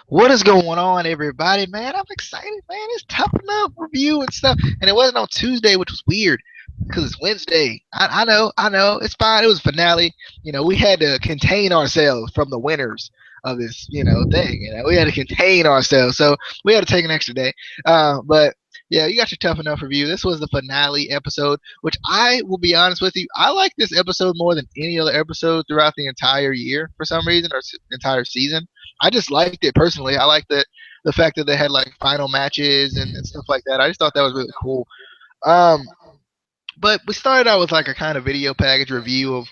What is going on, everybody? Man, I'm excited, man. It's Tough Enough review and stuff. And it wasn't on Tuesday, which was weird because it's Wednesday. I know. It's fine. It was finale. We had to contain ourselves from the winners of this, thing. We had to contain ourselves. So we had to take an extra day. But yeah, you got your Tough Enough review. This was the finale episode, which I will be honest with you, I like this episode more than any other episode throughout the entire year for some reason, or entire season. I just liked it personally. I liked the fact that they had like final matches and stuff like that. I just thought that was really cool. Um, but we started out with like a kind of video package review of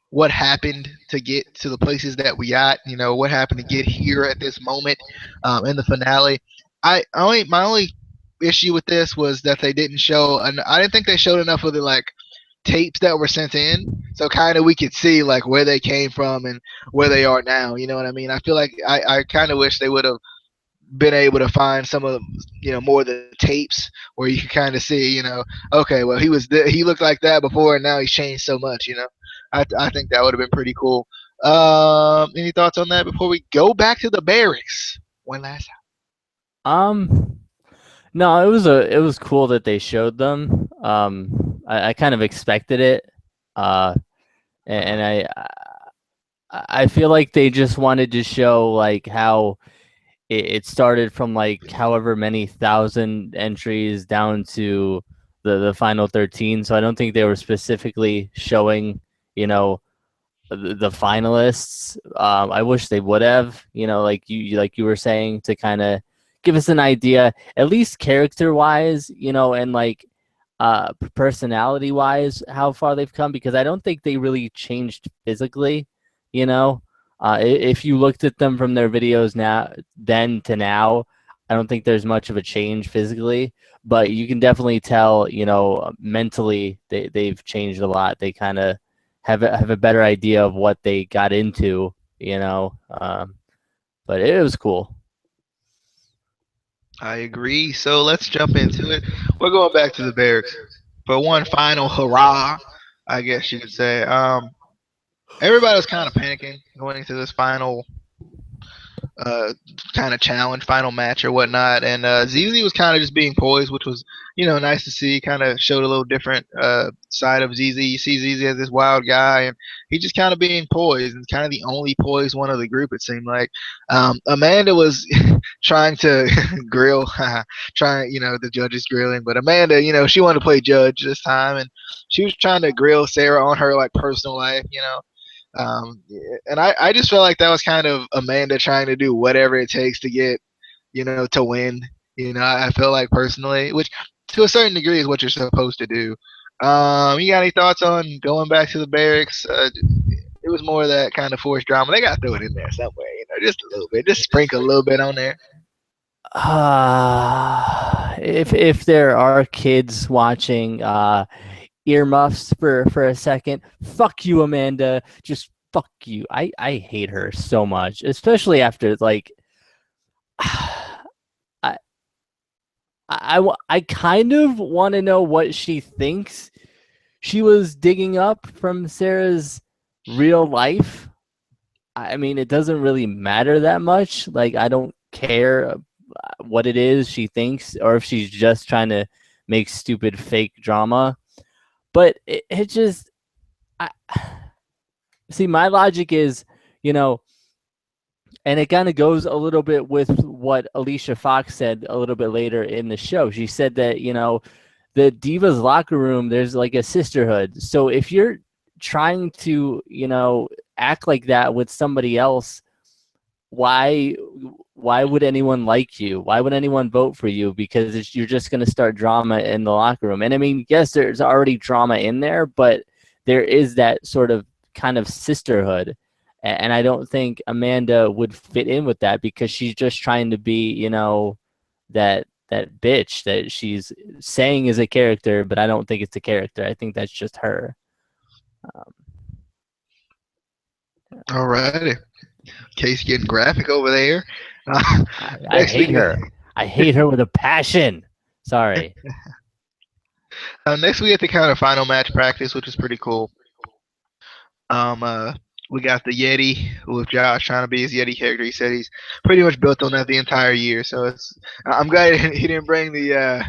what happened to get to the places that we got. What happened to get here at this moment in the finale. My only issue with this was that they didn't show, and I didn't think they showed enough of the like tapes that were sent in, so kind of we could see like where they came from and where they are now. You know what I mean? I feel like I kind of wish they would have been able to find some of the, more of the tapes where you can kind of see, okay, well he looked like that before and now he's changed so much. I think that would have been pretty cool. Any thoughts on that before we go back to the barracks? One last time. Um, no, it was cool that they showed them. I kind of expected it. Uh, and I feel like they just wanted to show like how it started from like however many thousand entries down to the final 13. So I don't think they were specifically showing, you know, the finalists. I wish they would have, like you were saying, to kind of give us an idea, at least character wise, and like personality wise, how far they've come, because I don't think they really changed physically. You know, if you looked at them from their videos now, then to now, I don't think there's much of a change physically, but you can definitely tell, mentally they've changed a lot. They kind of have a better idea of what they got into, but it was cool. I agree. So let's jump into it. We're going back to the barracks for one final hurrah, I guess you could say. Everybody was kind of panicking going into this final uh, kind of challenge, final match or whatnot. And ZZ was kind of just being poised, which was nice to see. Kind of showed a little different side of ZZ. You see ZZ as this wild guy, and he just kind of being poised, and kind of the only poised one of the group. It seemed like Amanda was trying to grill, trying the judges grilling, but Amanda, she wanted to play judge this time, and she was trying to grill Sarah on her like personal life. And I just felt like that was kind of Amanda trying to do whatever it takes to get, to win. I feel like personally, which to a certain degree is what you're supposed to do. You got any thoughts on going back to the barracks? It was more of that kind of forced drama. They got to throw it in there somewhere, just a little bit, just sprinkle a little bit on there. If there are kids watching, earmuffs for a second. Fuck you, Amanda. Just fuck you. I hate her so much, especially after like I I kind of want to know what she thinks she was digging up from Sarah's real life. I mean, it doesn't really matter that much. Like, I don't care what it is she thinks, or if she's just trying to make stupid fake drama. But it just, I see. My logic is, you know, and it kind of goes a little bit with what Alicia Fox said a little bit later in the show. She said that, the Divas locker room, there's like a sisterhood. So if you're trying to, act like that with somebody else, why would anyone like you? Why would anyone vote for you? Because you're just going to start drama in the locker room. And I mean, yes, there's already drama in there, but there is that sort of kind of sisterhood. And I don't think Amanda would fit in with that, because she's just trying to be, that bitch that she's saying is a character, but I don't think it's a character. I think that's just her. Um, Alrighty, Case getting graphic over there. I Next hate we her. I hate her with a passion. Sorry. next we get the kind of final match practice, which is pretty cool. Um, uh, We got the Yeti with Josh trying to be his Yeti character. He said he's pretty much built on that the entire year. So I'm glad he didn't bring the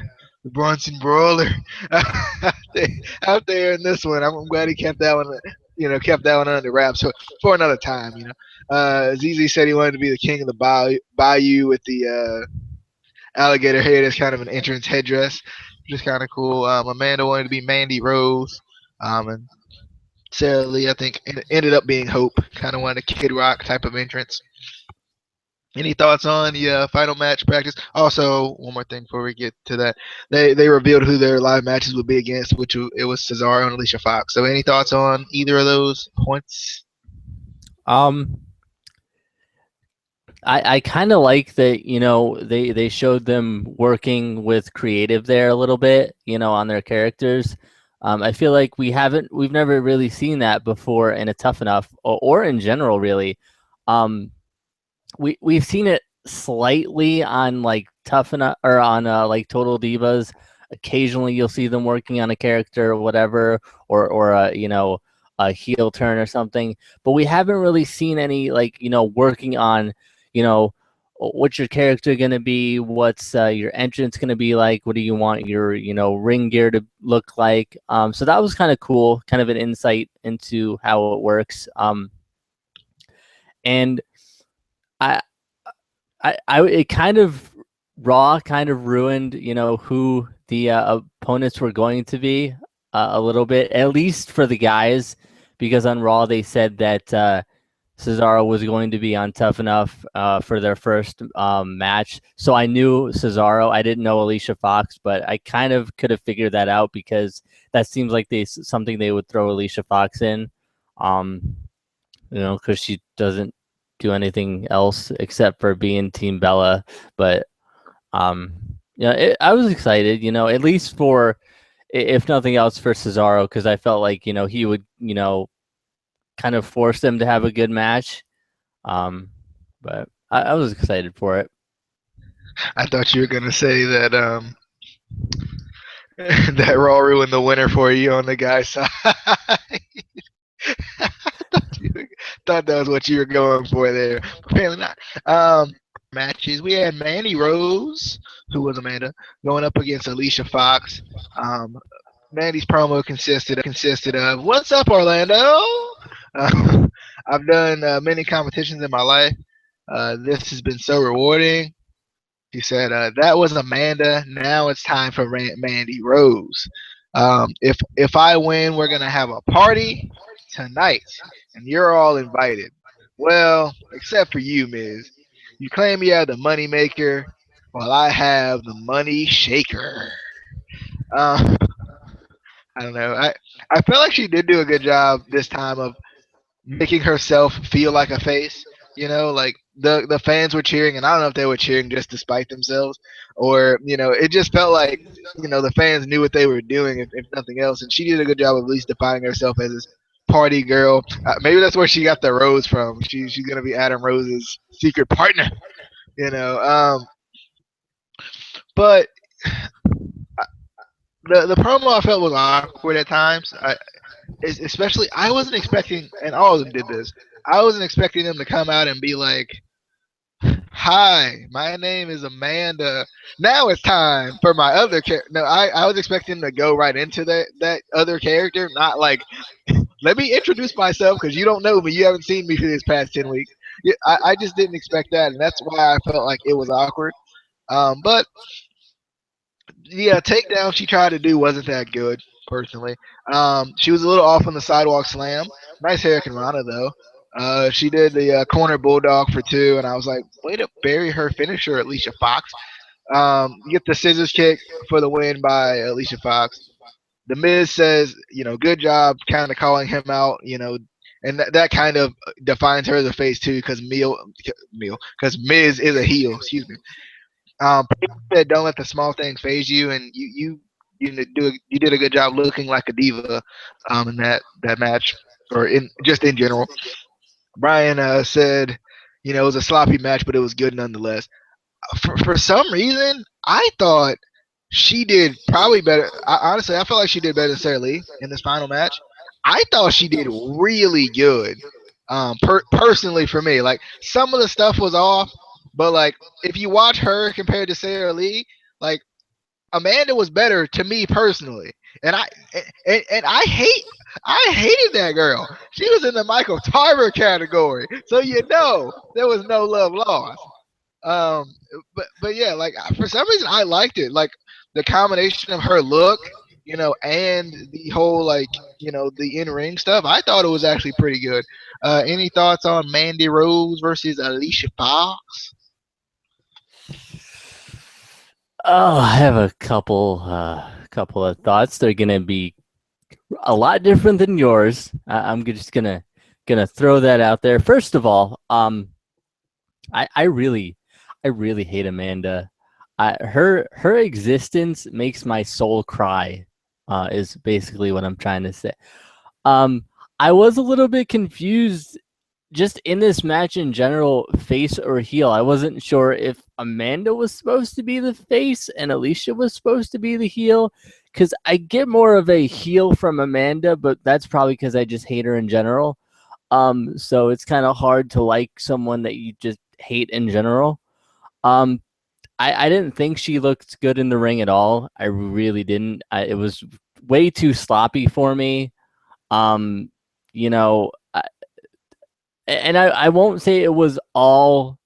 Bronson Brawler out there, out there in this one. I'm glad he kept that one, kept that one under wraps for another time. ZZ said he wanted to be the king of the bayou with the alligator head as kind of an entrance headdress, which is kind of cool. Amanda wanted to be Mandy Rose. And Sarah Lee, I think, ended up being Hope. Kind of wanted a Kid Rock type of entrance. Any thoughts on the final match practice? Also, one more thing before we get to that, they revealed who their live matches would be against, which it was Cesaro and Alicia Fox. So, any thoughts on either of those points? Um, I kind of like that, they showed them working with creative there a little bit, on their characters. I feel like we've never really seen that before in a Tough Enough or in general, really. Um, we've seen it slightly on like Tough Enough or on like Total Divas. Occasionally, you'll see them working on a character or whatever, or a heel turn or something. But we haven't really seen any like working on you know what's your character going to be, what's your entrance going to be like, what do you want your ring gear to look like. So that was kind of cool, kind of an insight into how it works. And I it kind of Raw kind of ruined, who the opponents were going to be a little bit, at least for the guys, because on Raw they said that Cesaro was going to be on Tough Enough for their first match. So I knew Cesaro. I didn't know Alicia Fox, but I kind of could have figured that out because that seems like something they would throw Alicia Fox in, because she doesn't do anything else except for being Team Bella. But I was excited, at least for, if nothing else, for Cesaro, because I felt like he would kind of force them to have a good match. But I was excited for it. I thought you were gonna say that that Raw ruined the winner for you on the guy's side. Thought that was what you were going for there. Apparently not. Matches. We had Mandy Rose, who was Amanda, going up against Alicia Fox. Um, Mandy's promo consisted of "What's up, Orlando?" I've done many competitions in my life. This has been so rewarding. He said, "That was Amanda. Now it's time for Mandy Rose. If I win, we're gonna have a party tonight, and you're all invited. Well, except for you, Miz. You claim you have the money maker, while I have the money shaker." Uh, I don't know. I felt like she did do a good job this time of making herself feel like a face. Like the fans were cheering, and I don't know if they were cheering just to spite themselves, or it just felt like the fans knew what they were doing, if nothing else. And she did a good job of at least defining herself as this party girl. Maybe that's where she got the rose from. She's gonna be Adam Rose's secret partner. You know, um, but the promo I felt was awkward at times. Especially I wasn't expecting, and all of them did this. I wasn't expecting them to come out and be like, "Hi, my name is Amanda. Now it's time for my other character." No, I was expecting them to go right into that other character, not like, "Let me introduce myself because you don't know me, you haven't seen me for this past 10 weeks." Yeah, I just didn't expect that, and that's why I felt like it was awkward. But yeah, takedown she tried to do wasn't that good personally. She was a little off on the sidewalk slam. Nice Hurricane Rana though. She did the corner bulldog for two, and I was like, way to bury her finisher, Alicia Fox. You get the scissors kick for the win by Alicia Fox. The Miz says, good job, kind of calling him out, and that kind of defines her as a face too, because because Miz is a heel. Excuse me. People said don't let the small things phase you, and you did a good job looking like a diva, in that match, or in just in general. Brian said, it was a sloppy match, but it was good nonetheless. For some reason, I thought she did probably better. Honestly, I felt like she did better than Sarah Lee in this final match. I thought she did really good. Personally for me, like some of the stuff was off, but like if you watch her compared to Sarah Lee, like Amanda was better to me personally, and I hated that girl. She was in the Michael Tarver category, so there was no love lost. Um, but yeah, like for some reason I liked it. Like the combination of her look, and the whole like the in ring stuff. I thought it was actually pretty good. Any thoughts on Mandy Rose versus Alicia Fox? Oh, I have a couple of thoughts. They're gonna be a lot different than yours. I'm just gonna throw that out there. First of all, I really hate Amanda. Her existence makes my soul cry. Is basically what I'm trying to say. Um, I was a little bit confused just in this match in general, face or heel. I wasn't sure if Amanda was supposed to be the face and Alicia was supposed to be the heel, because I get more of a heel from Amanda, but that's probably because I just hate her in general. So it's kind of hard to like someone that you just hate in general. Um, I didn't think she looked good in the ring at all. I really didn't. It was way too sloppy for me. Um, you know, and I won't say it was all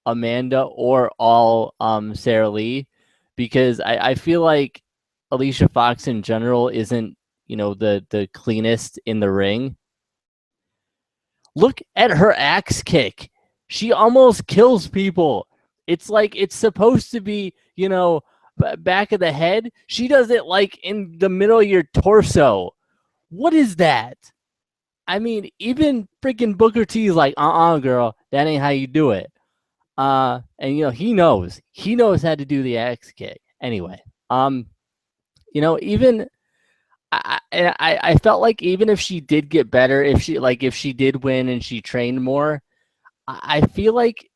Amanda or all Sarah Lee, because I feel like Alicia Fox in general isn't, the cleanest in the ring. Look at her axe kick. She almost kills people. It's like it's supposed to be, back of the head. She does it like in the middle of your torso. What is that? I mean, even freaking Booker T is like, girl, that ain't how you do it. And he knows how to do the axe kick. Anyway, even I felt like even if she did get better, if she did win and she trained more, I feel like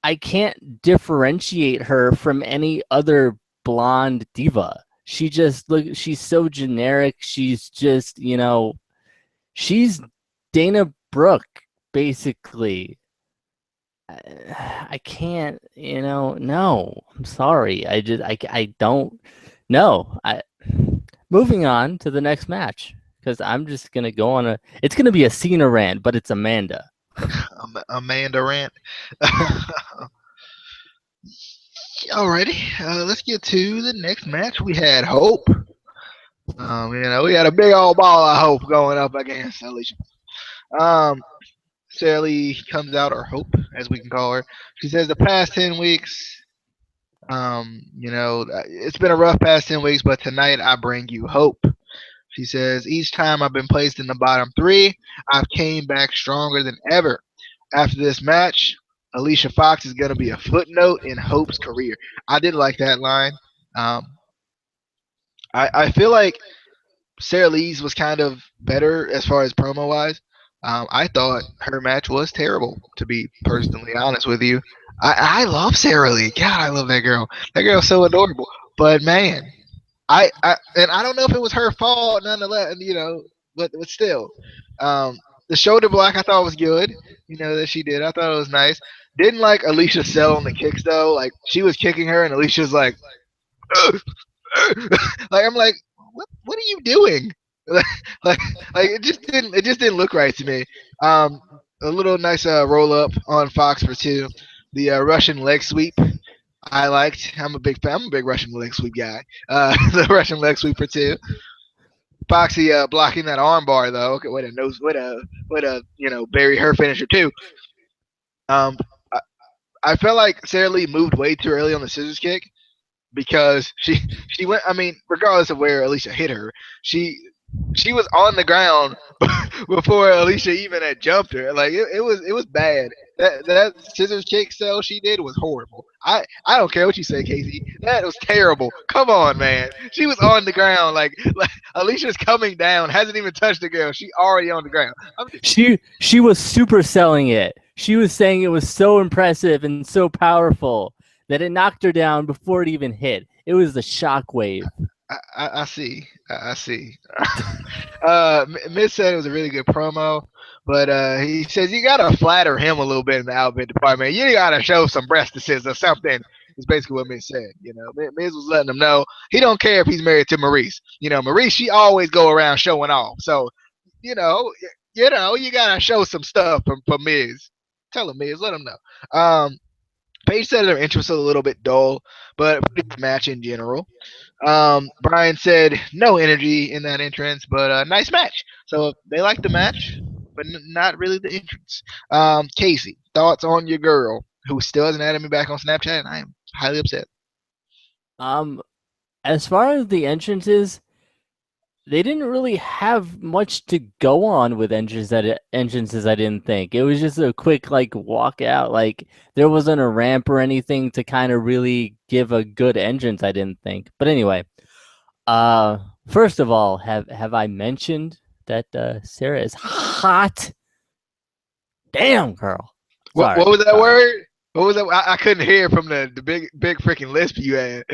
I can't differentiate her from any other blonde diva. She's so generic. She's just, she's Dana Brooke, basically. I can't, no, I'm sorry. I don't know. Moving on to the next match, because I'm just going to go on it's going to be a Cena rant, but it's Amanda. Amanda Rant. Alrighty, let's get to the next match. We had Hope. We had a big old ball of hope going up against Alicia. Um, Sally comes out, or Hope, as we can call her. She says the past 10 weeks, it's been a rough past 10 weeks, but tonight I bring you hope. She says, each time I've been placed in the bottom three, I've came back stronger than ever. After this match, Alicia Fox is going to be a footnote in Hope's career. I did like that line. Um, I feel like Sarah Lee's was kind of better as far as promo wise. I thought her match was terrible, to be personally honest with you. I love Sarah Lee. God, I love that girl. That girl's so adorable. But man, and I don't know if it was her fault, nonetheless. But still, um, the shoulder block I thought was good. That she did. I thought it was nice. Didn't like Alicia sell on the kicks though. Like she was kicking her, and Alicia's like, like I'm like, what are you doing? like it just didn't look right to me. Um, a little nice roll up on Fox for two. The Russian leg sweep I liked. I'm a big fan. I'm a big Russian leg sweep guy. The Russian leg sweep for two. Foxy blocking that armbar though. Okay, way to bury her finisher too. Um, I, I felt like Sarah Lee moved way too early on the scissors kick because she went. I mean, regardless of where Alicia hit her, she she was on the ground before Alicia even had jumped her. Like it was bad. That scissors kick sell she did was horrible. I don't care what you say, Casey. That was terrible. Come on, man. She was on the ground like Alicia's coming down, hasn't even touched the girl. She already on the ground. She was super selling it. She was saying it was so impressive and so powerful that it knocked her down before it even hit. It was the shockwave. I see. I see. Miz said it was a really good promo, but he says you gotta flatter him a little bit in the outfit department. You gotta show some breastises or something. Is basically what Miz said. Miz was letting him know he don't care if he's married to Maurice. Maurice, she always go around showing off. So, you know, you gotta show some stuff for Miz. Tell him, Miz, let him know. Paige said her interest was a little bit dull, but pretty good match in general. Brian said no energy in that entrance, but a nice match. So they liked the match, but not really the entrance. Casey, thoughts on your girl who still hasn't added me back on Snapchat, and I am highly upset. Um, as far as the entrances, they didn't really have much to go on with entrances. I didn't think it was just a quick like walk out. Like there wasn't a ramp or anything to kind of really give a good entrance. I didn't think. But anyway, first of all, have I mentioned that Sarah is hot? Damn, girl. What Sorry, was that sorry. word? What was that? I couldn't hear from the big freaking lisp you had.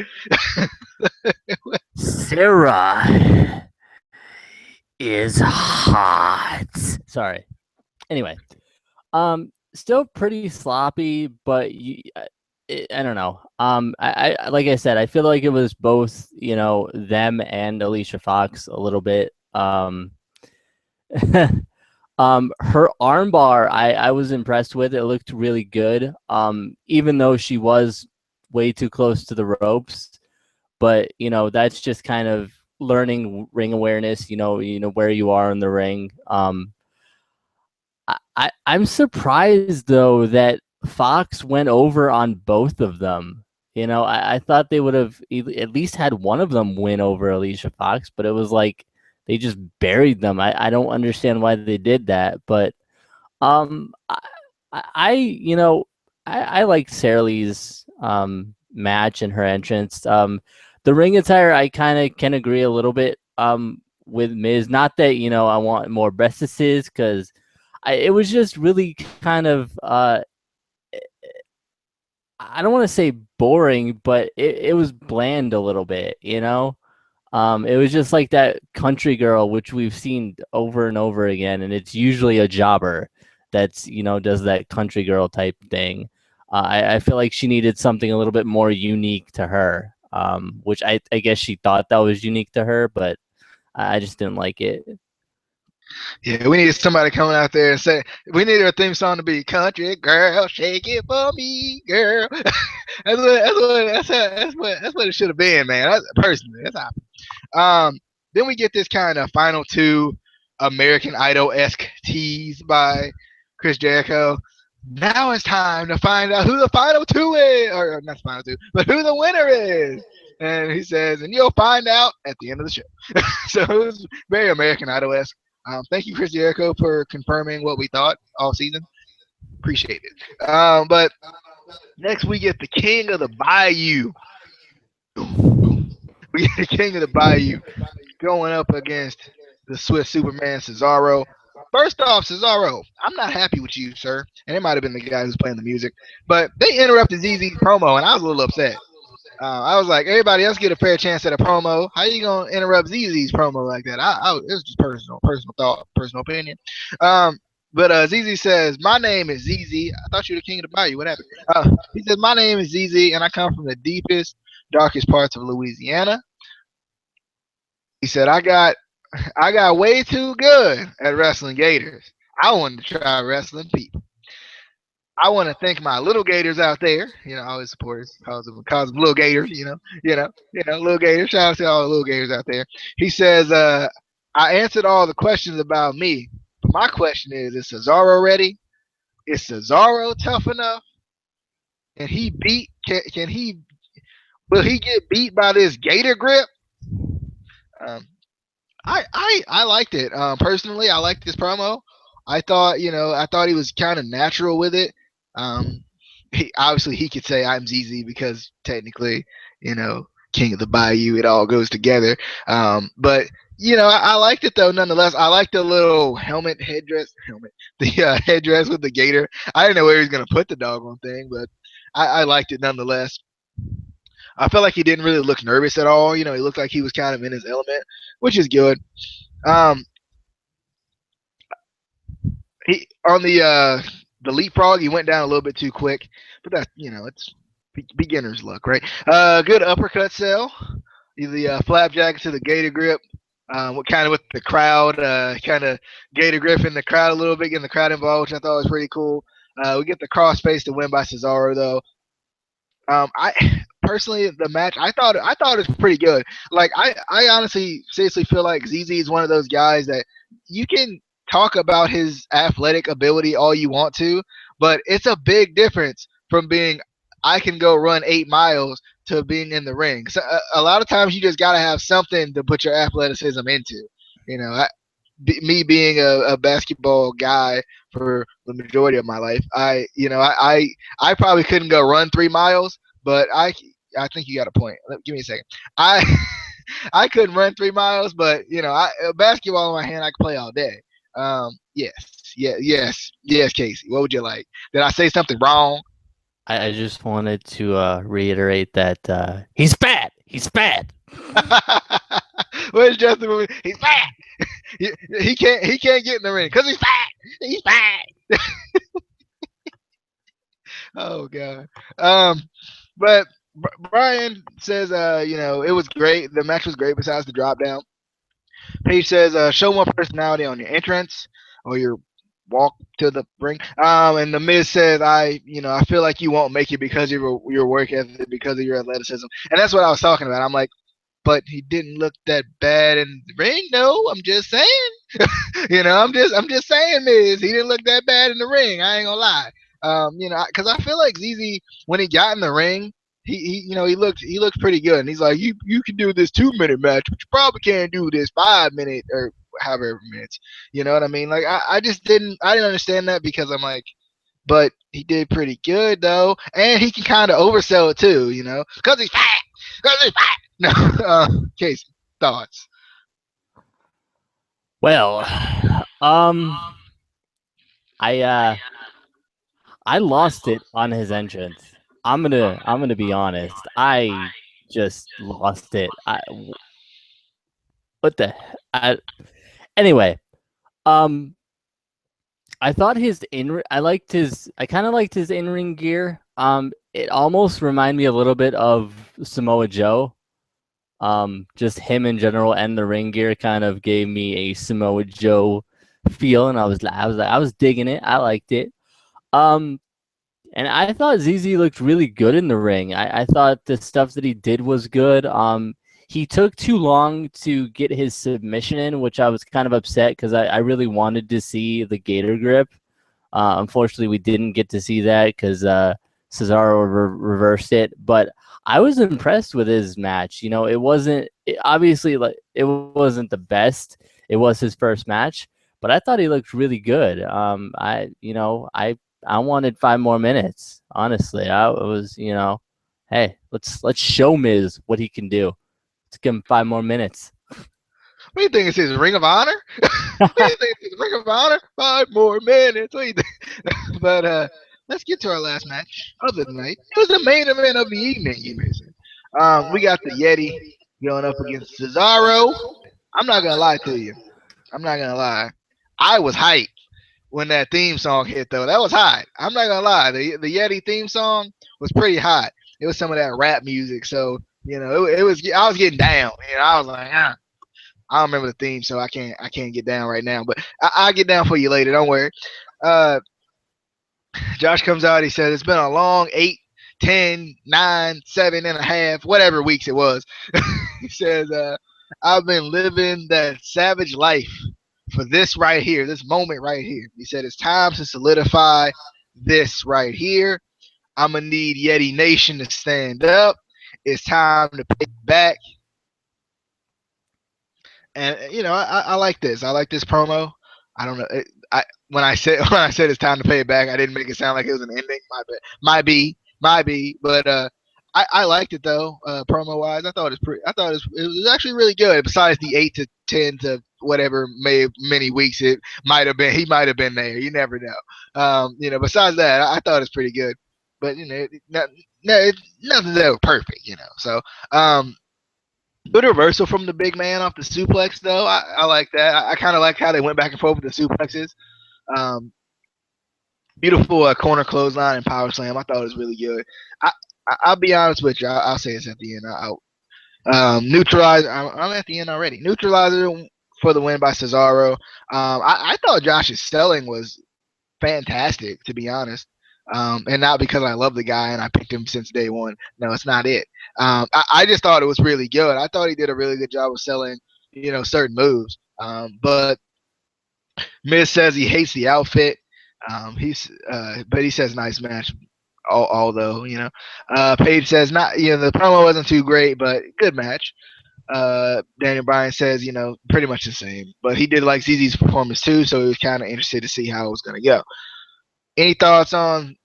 Sarah is hot. Sorry. Anyway, still pretty sloppy, but I don't know. I like I said, I feel like it was both, them and Alicia Fox a little bit. Her armbar, I was impressed with. It looked really good. Even though she was way too close to the ropes, but that's just kind of learning ring awareness. You know where you are in the ring. I'm surprised though that Fox went over on both of them. I thought they would have at least had one of them win over Alicia Fox, but it was like they just buried them. I don't understand why they did that, but I like Sarah Lee's match and her entrance. The ring attire, I kind of can agree a little bit with Miz. Not that I want more breastises because it was just really kind of I don't want to say boring, but it was bland a little bit. It was just like that country girl, which we've seen over and over again, and it's usually a jobber that's does that country girl type thing. I feel like she needed something a little bit more unique to her, which I guess she thought that was unique to her, but I just didn't like it. Yeah, we needed somebody coming out there and say we needed our theme song to be "Country Girl, Shake It for Me, Girl." That's what it should have been, man. Personally, that's how. Then we get this kind of final two American Idol esque tease by Chris Jericho. Now it's time to find out who the final two is, or not the final two, but who the winner is. And he says, and you'll find out at the end of the show. So it was very American Idol esque. Thank you, Chris Jericho, for confirming what we thought all season. Appreciate it. But next we get the King of the Bayou. We get the King of the Bayou going up against the Swift Superman Cesaro. First off, Cesaro, I'm not happy with you, sir. And it might have been the guy who's playing the music, but they interrupted ZZ's promo, and I was a little upset. I was like, everybody else get a fair chance at a promo. How you gonna interrupt ZZ's promo like that? It was just personal thought, personal opinion. But ZZ says, "My name is ZZ. I thought you were the king of the bayou. What happened?" He says, "My name is ZZ, and I come from the deepest, darkest parts of Louisiana." He said, I got way too good at wrestling gators. I wanted to try wrestling people. I want to thank my little gators out there. Always supporters, calls them little gators. Little gators. Shout out to all the little gators out there. He says, I answered all the questions about me, but my question is Cesaro ready? Is Cesaro tough enough? Can he beat? Can he? Will he get beat by this gator grip? Um, I liked it. Personally, I liked this promo. I thought he was kind of natural with it. Um, he could say I'm ZZ because technically, King of the Bayou, it all goes together. But I liked it though. Nonetheless, I liked the little the headdress with the gator. I didn't know where he was gonna put the doggone thing, but I liked it nonetheless. I felt like he didn't really look nervous at all. He looked like he was kind of in his element, which is good. Um, he on the leapfrog, he went down a little bit too quick, but that's it's beginner's luck, right? Good uppercut sell. The flapjack to the gator grip. What kind of with the crowd, kind of gator grip in the crowd a little bit, getting the crowd involved, which I thought was pretty cool. We get the crossface to win by Cesaro though. I personally the match I thought it was pretty good. Like I honestly seriously feel like ZZ is one of those guys that you can talk about his athletic ability all you want to, but it's a big difference from being I can go run 8 miles to being in the ring. So a lot of times you just gotta have something to put your athleticism into. You know, me being a basketball guy for the majority of my life, I probably couldn't go run 3 miles, but I think you got a point. Give me a second. I I couldn't run 3 miles, but basketball in my hand, I could play all day. Yes, yes, Casey. What would you like? Did I say something wrong? I just wanted to reiterate that he's fat. He's fat. Where's Justin? He's fat. He can't get in the ring because he's fat. He's fat. Oh god. But Brian says, it was great. The match was great. Besides the drop down, Paige says, show more personality on your entrance or your walk to the ring. And the Miz says, I feel like you won't make it because of your work ethic, because of your athleticism, and that's what I was talking about. I'm like, but he didn't look that bad in the ring. No, I'm just saying. I'm just saying, Miz. He didn't look that bad in the ring. I ain't gonna lie. Because I feel like ZZ when he got in the ring, he looked pretty good, and he's like, you can do this 2 minute match, but you probably can't do this 5 minute or however minutes. You know what I mean? Like I didn't understand that because I'm like, but he did pretty good though, and he can kind of oversell it too. Because he's fat. Because he's fat. No, Casey, thoughts? Well, I I lost it on his entrance. I'm gonna be honest. I just lost it. What the I anyway. Um, I thought I kind of liked his in ring gear. It almost reminded me a little bit of Samoa Joe. Just him in general and the ring gear kind of gave me a Samoa Joe feel, and I was digging it. I liked it. Um, and I thought ZZ looked really good in the ring. I thought the stuff that he did was good. He took too long to get his submission in, which I was kind of upset because I really wanted to see the Gator grip. Unfortunately, we didn't get to see that because Cesaro reversed it. But I was impressed with his match. Obviously it wasn't the best. It was his first match, but I thought he looked really good. I wanted 5 more minutes. Honestly, I was, hey, let's show Miz what he can do. Let's give him 5 more minutes. What do you think it says? Ring of Honor? What do you think it says? Ring of Honor? 5 more minutes. What do you think? But let's get to our last match of the night. It was the main event of the evening, you may say. We got the Yeti going up against Cesaro. I'm not gonna lie to you. I'm not gonna lie. I was hyped when that theme song hit, though. That was hot. I'm not gonna lie. The Yeti theme song was pretty hot. It was some of that rap music, so it was. I was getting down. I was like, I don't remember the theme, so I can't get down right now. But I'll get down for you later. Don't worry. Uh, Josh comes out. He says it's been a long 8, 10, 9, 7.5, whatever weeks it was. He says, I've been living that savage life for this right here, this moment right here. He said it's time to solidify this right here. I'm gonna need Yeti Nation to stand up. It's time to pay back. And I like this. I like this promo. I don't know. I when I said when I said it's time to pay it back, I didn't make it sound like it was an ending. Might be, but I liked it though. Promo wise, I thought it was pretty. I thought it was actually really good. Besides the 8 to 10 to whatever many weeks it might have been, he might have been there. You never know. Besides that, I thought it was pretty good. but no, nothing's ever perfect, So, um, good reversal from the big man off the suplex, though. I like that. I kind of like how they went back and forth with the suplexes. Um, Beautiful corner clothesline and power slam. I thought it was really good. I, I'll be honest with you. I'll say this at the end. Neutralizer. I'm at the end already. Neutralizer for the win by Cesaro. I thought Josh's selling was fantastic, to be honest. And not because I love the guy and I picked him since day one. No, it's not it. I just thought it was really good. I thought he did a really good job of selling, certain moves. But Miz says he hates the outfit. But he says nice match. Although Paige says not. The promo wasn't too great, but good match. Daniel Bryan says pretty much the same, but he did like ZZ's performance too, so he was kind of interested to see how it was gonna go. Any thoughts on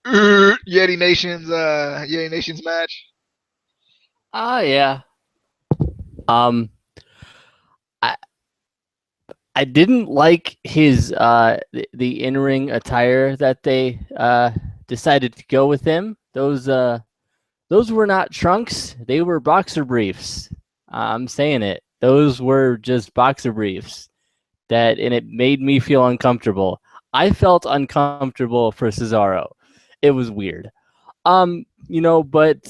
Yeti Nation's match? Yeah. Um, I I didn't like his the in ring attire that they decided to go with him. Those were not trunks. They were boxer briefs. I'm saying it. Those were just boxer briefs. And it made me feel uncomfortable. I felt uncomfortable for Cesaro. It was weird. But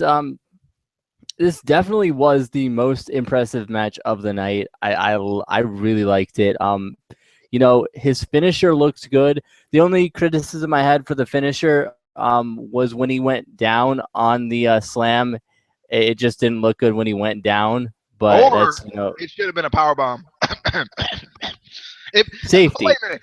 this definitely was the most impressive match of the night. I really liked it. His finisher looks good. The only criticism I had for the finisher was when he went down on the slam. It just didn't look good when he went down. But Or that's it should have been a power bomb. Safety. Wait a minute.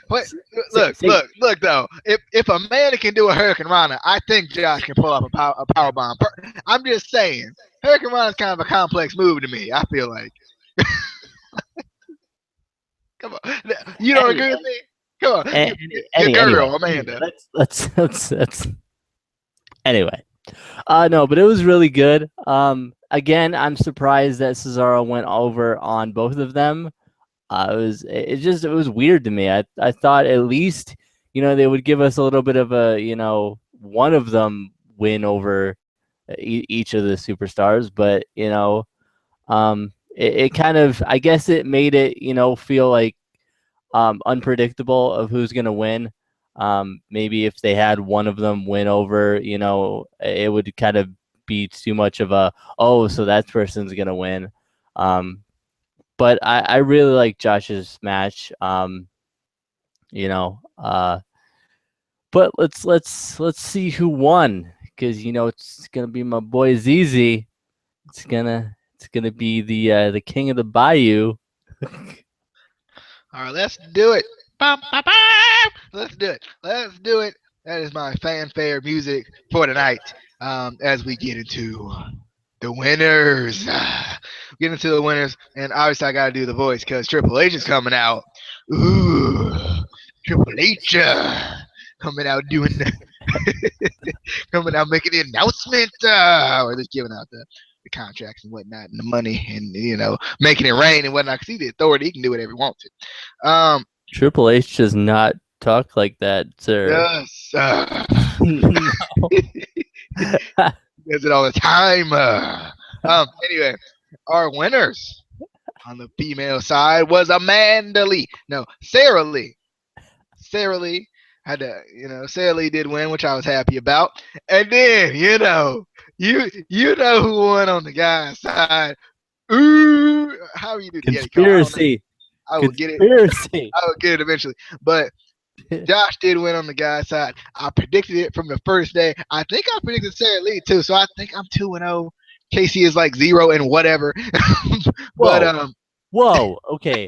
Look. Though, if a man can do a Hurricane Rana, I think Josh can pull off a power bomb. I'm just saying, Hurricane Rana is kind of a complex move to me. I feel like. Come on, you don't agree with me? Come on, your girl, Amanda. Let's. Anyway, no, but it was really good. Again, I'm surprised that Cesaro went over on both of them. It was weird to me. I thought at least they would give us a little bit of a one of them win over each of the superstars, but it kind of, I guess it made it feel like unpredictable of who's gonna win. Maybe if they had one of them win over, it would kind of be too much of a so that person's gonna win. But I really like Josh's match. But let's see who won, because it's gonna be my boy ZZ. It's gonna be the king of the Bayou. All right, let's do it. Let's do it. Let's do it. That is my fanfare music for tonight. As we get into the winners. Get into the winners, and obviously I gotta do the voice because Triple H is coming out. Ooh, Triple H coming out doing coming out making the announcement, or just giving out the contracts and whatnot, and the money, and making it rain and whatnot. Because he's the authority, he can do whatever he wants to. Triple H does not talk like that, sir. Yes. Does it all the time. Anyway, our winners on the female side was Amanda Lee. No, Sarah Lee. Sarah Lee had to, Sarah Lee did win, which I was happy about. And then, you know who won on the guy's side. Ooh, how are you doing? Conspiracy. I will get it. I will get it eventually. But Josh did win on the guy's side. I predicted it from the first day. I think I predicted Sarah Lee too, so I think I'm 2-0. Casey is like 0 and whatever. But whoa, okay.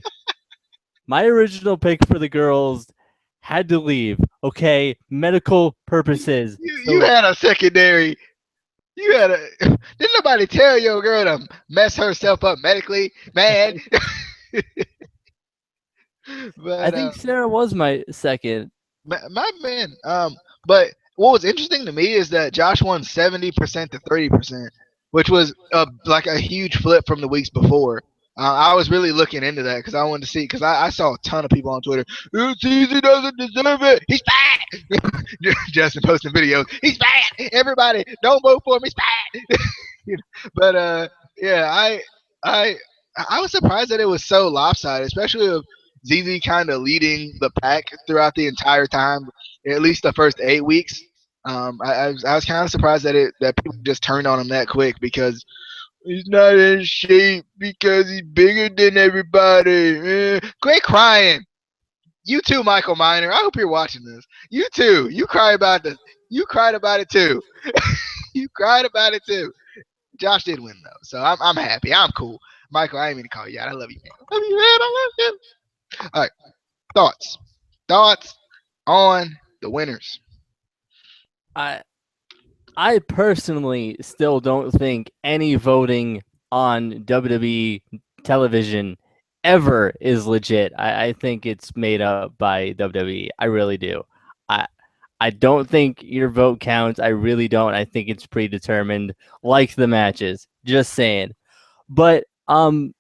My original pick for the girls had to leave. Okay, medical purposes. You had a secondary. Didn't nobody tell your girl to mess herself up medically, man? But I think Sarah was my second. My man. But what was interesting to me is that Josh won 70% to 30%, which was like a huge flip from the weeks before. I was really looking into that because I wanted to see because I saw a ton of people on Twitter. Caesar doesn't deserve it. He's bad. Justin posting videos. He's bad. Everybody, don't vote for him. He's bad. But yeah, I I was surprised that it was so lopsided, especially with ZZ kind of leading the pack throughout the entire time, at least the first 8 weeks. I was kind of surprised that people just turned on him that quick because he's not in shape because he's bigger than everybody. Quit crying. You too, Michael Miner. I hope you're watching this. You too. You cry about this. You cried about it too. You cried about it too. Josh did win though, so I'm happy. I'm cool. Michael, I ain't mean to call you out. I love you, man. I love you, man. I love you. All right, thoughts. Thoughts on the winners. I I personally still don't think any voting on WWE television ever is legit. I think it's made up by WWE. I really do. I I don't think your vote counts. I really don't. I think it's predetermined, like the matches. Just saying. But How you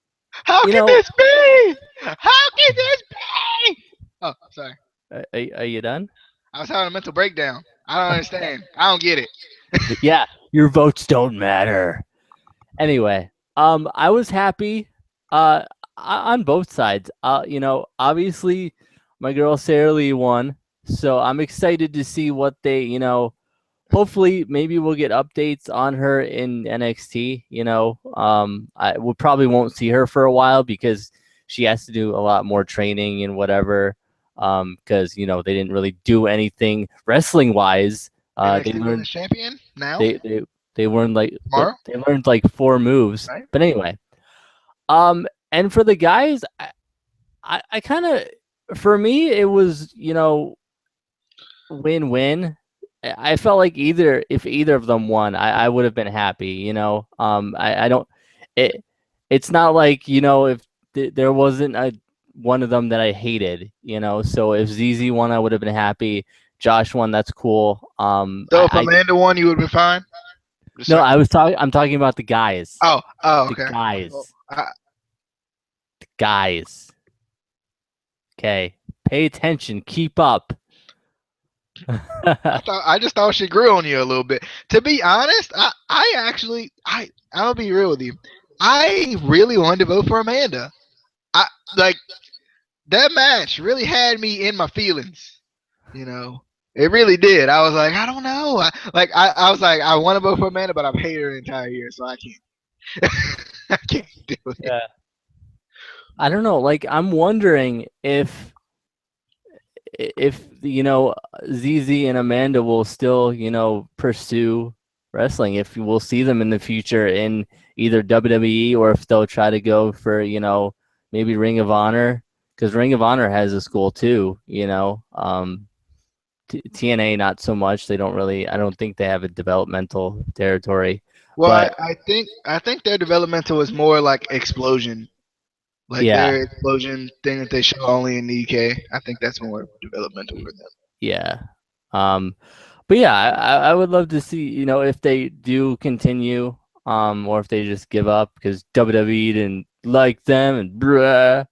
can know, this be? How can this be? Oh, sorry. are you done? I was having a mental breakdown. I don't understand. I don't get it. Yeah, your votes don't matter. Anyway, I was happy on both sides. Obviously my girl Sarah Lee won, so I'm excited to see what they, hopefully maybe we'll get updates on her in NXT. I we probably won't see her for a while because she has to do a lot more training and whatever. Because they didn't really do anything wrestling wise. They NXT learned Women's Champion now they they they learned like tomorrow, they learned like four moves. right? But anyway, and for the guys, I kind of, for me it was win-win. I felt like if either of them won, I would have been happy. I don't. It it's not like if there wasn't a one of them that I hated. So if ZZ won, I would have been happy. Josh won, that's cool. So if Amanda won, you would have been fine. Just No, saying. I'm talking about the guys. Oh, The okay. Well, guys. Guys. Okay. Pay attention. Keep up. I just thought she grew on you a little bit. To be honest, I actually I'll be real with you. I really wanted to vote for Amanda. I like that match really had me in my feelings. You know, it really did. I was like, I don't know. I was like, I want to vote for Amanda, but I've hated her the entire year, so I can't. I can't do it. Yeah. I don't know. Like, I'm wondering if ZZ and Amanda will still pursue wrestling. If we'll see them in the future in either WWE or if they'll try to go for maybe Ring of Honor, because Ring of Honor has a school too. TNA not so much. They don't really. I don't think they have a developmental territory. Well, But I think their developmental is more like explosion, like yeah, their explosion thing that they show only in the UK. I think that's more developmental for them. yeah. But yeah, I would love to see if they do continue, or if they just give up because WWE didn't like them and bruh.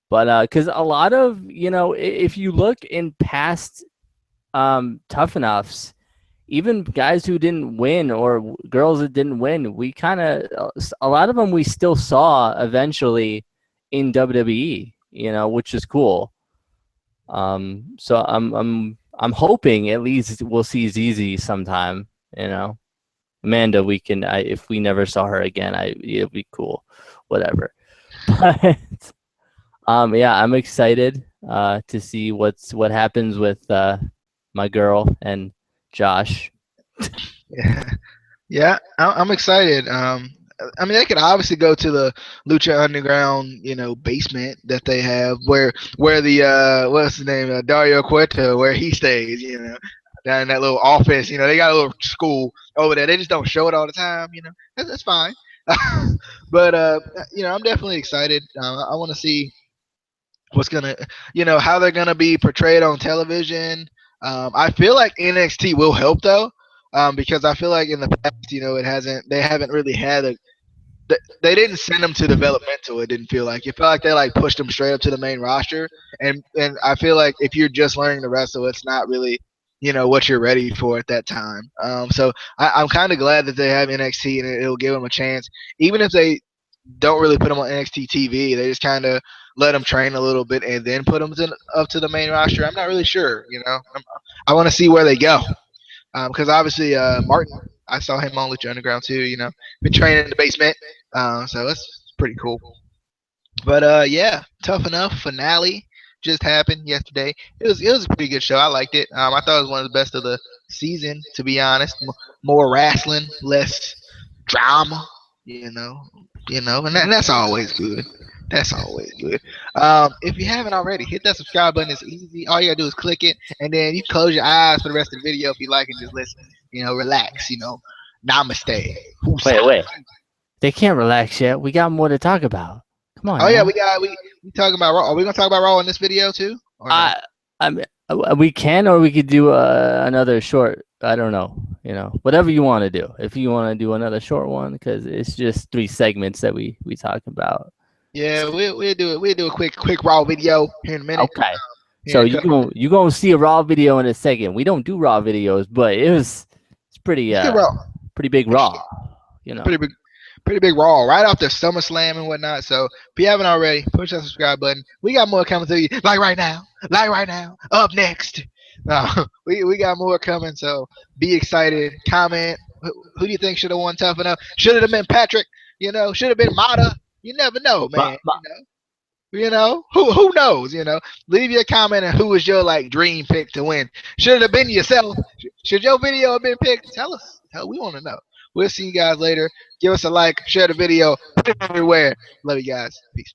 But because a lot of if you look in past tough enoughs, even guys who didn't win or girls that didn't win, we kind of a lot of them we still saw eventually in WWE, which is cool. So I'm hoping at least we'll see ZZ sometime. Amanda, we can. If we never saw her again, it'd be cool. Whatever. But yeah, I'm excited to see what happens with my girl and Josh. Yeah, yeah, I'm excited. I mean, they could obviously go to the Lucha Underground, basement that they have, where the what's his name, Dario Cueto, where he stays, down in that little office. They got a little school over there. They just don't show it all the time. That's fine. But I'm definitely excited. I want to see what's gonna, how they're gonna be portrayed on television. I feel like NXT will help though, because I feel like in the past, they haven't really had they didn't send them to developmental. It didn't feel like it felt like they like pushed them straight up to the main roster, and I feel like if you're just learning to wrestle, it's not really what you're ready for at that time. So I'm kind of glad that they have NXT and it'll give them a chance, even if they don't really put them on NXT TV. They just kind of let them train a little bit and then put them up to the main roster. I'm not really sure. I want to see where they go because obviously Martin, I saw him on Lucha Underground too. Been training in the basement, so that's pretty cool. But yeah, tough enough finale just happened yesterday. It was a pretty good show. I liked it. I thought it was one of the best of the season, to be honest. More wrestling, less drama. You know, and that's always good. That's always good. If you haven't already, hit that subscribe button. It's easy. All you gotta do is click it, and then you close your eyes for the rest of the video if you like, and just listen. Relax. Namaste. Wait, Husa. wait. They can't relax yet. We got more to talk about. Come on Oh yeah, now. we talking about Raw. Are we gonna talk about Raw in this video too, or no? I mean, we can, or we could do another short. I don't know. Whatever you want to do. If you want to do another short one, because it's just 3 segments that we talk about. Yeah, we'll do it. We'll do a quick Raw video here in a minute. Okay. Here So in a you gonna see a Raw video in a second. We don't do Raw videos, but it's pretty It's good Raw. pretty big Raw. Pretty big. Pretty big Raw right off the SummerSlam and whatnot. So if you haven't already, push that subscribe button. We got more coming to you, like right now. Up next, we got more coming. So be excited. Comment. Who do you think should have won Tough Enough? Should it have been Patrick? Should have been Mata. You never know, man. Who knows? Leave your comment and who was your like dream pick to win. Should it have been yourself? Should your video have been picked? Tell us. Hell, we want to know. We'll see you guys later. Give us a like, share the video, put it everywhere. Love you guys. Peace.